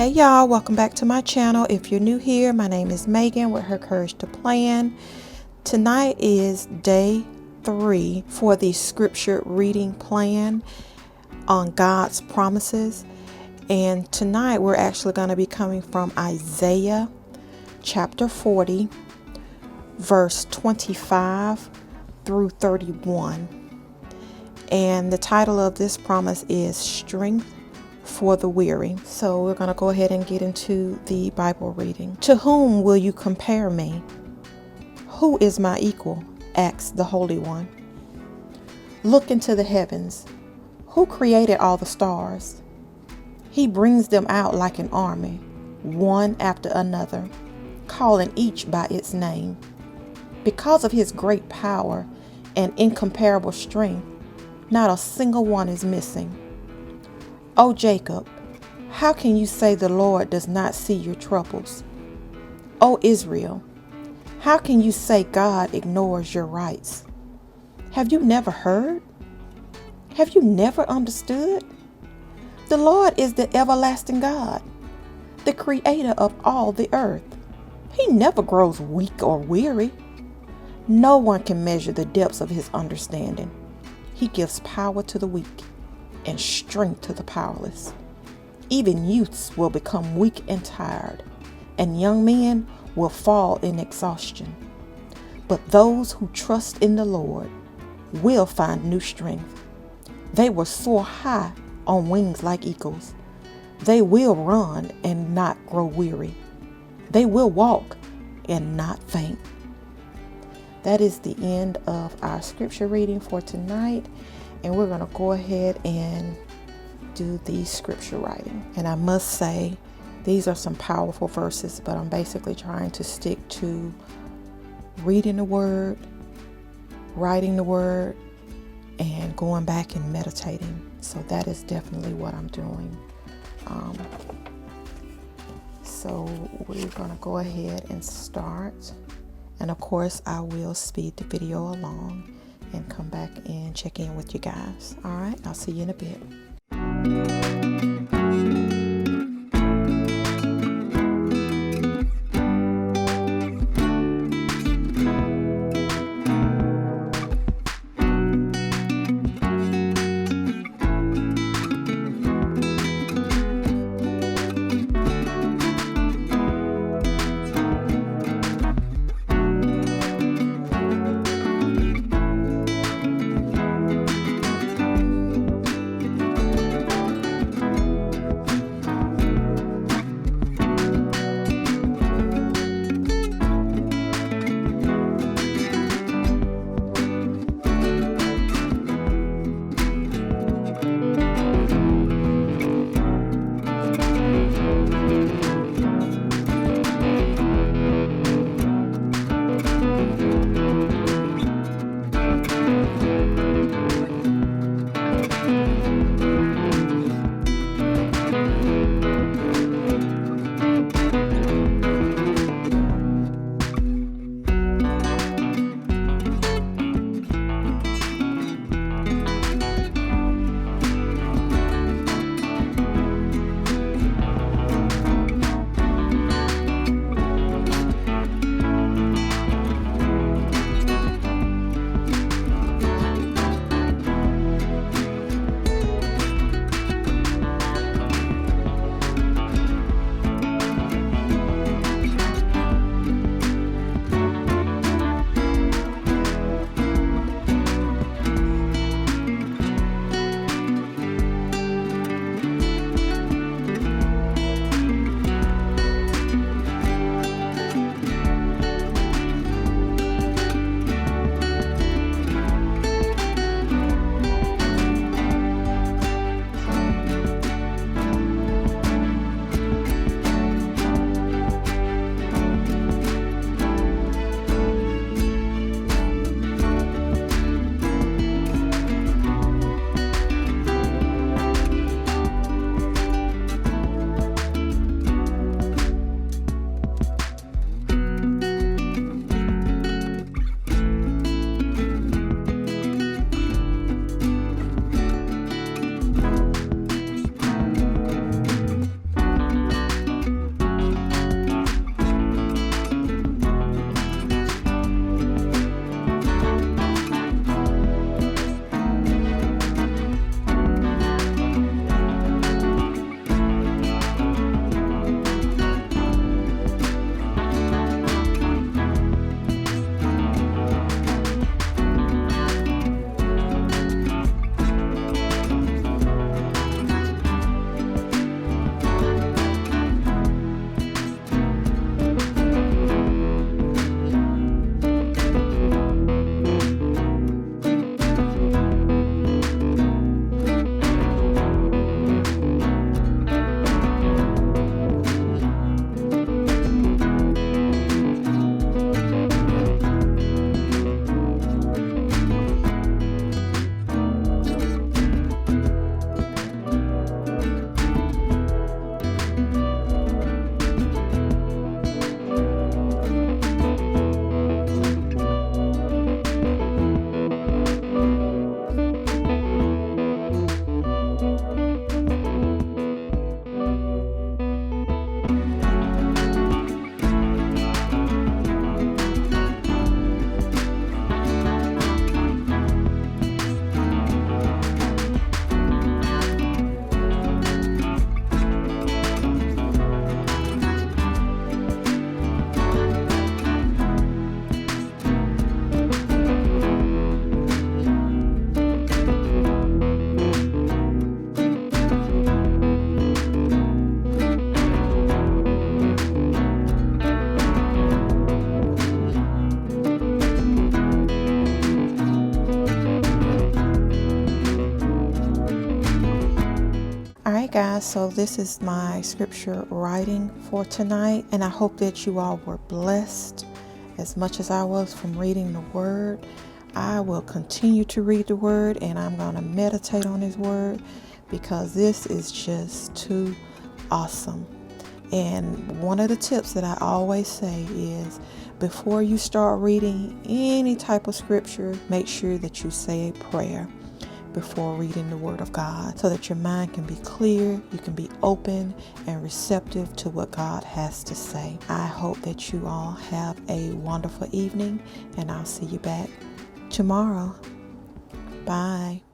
Hey y'all, welcome back to my channel. If you're new here, my name is Megan with Her Courage to Plan. Tonight is day 3 for the scripture reading plan on God's promises. And tonight we're actually going to be coming from Isaiah chapter 40, verse 25 through 31. And the title of this promise is Strength for the Weary. So we're going to go ahead and get into the Bible reading. To whom will you compare me? Who is my equal? Asked the Holy One. Look into the heavens. Who created all the stars? He brings them out like an army, one after another, calling each by its name. Because of his great power and incomparable strength, not a single one is missing. O Jacob, how can you say the Lord does not see your troubles? O Israel, how can you say God ignores your rights? Have you never heard? Have you never understood? The Lord is the everlasting God, the creator of all the earth. He never grows weak or weary. No one can measure the depths of his understanding. He gives power to the weak and strength to the powerless. Even youths will become weak and tired, and young men will fall in exhaustion. But those who trust in the Lord will find new strength. They will soar high on wings like eagles. They will run and not grow weary. They will walk and not faint. That is the end of our scripture reading for tonight. And we're going to go ahead and do the scripture writing. And I must say, these are some powerful verses, but I'm basically trying to stick to reading the word, writing the word, and going back and meditating. So that is definitely what I'm doing. So we're going to go ahead and start. And of course, I will speed the video along and come back and check in with you guys. All right, I'll see you in a bit. guys, so this is my scripture writing for tonight, and I hope that you all were blessed as much as I was from reading the Word. I will continue to read the Word, and I'm going to meditate on His Word because this is just too awesome. And one of the tips that I always say is before you start reading any type of scripture, make sure that you say a prayer before reading the Word of God so that your mind can be clear, you can be open and receptive to what God has to say. I hope that you all have a wonderful evening, and I'll see you back tomorrow. Bye.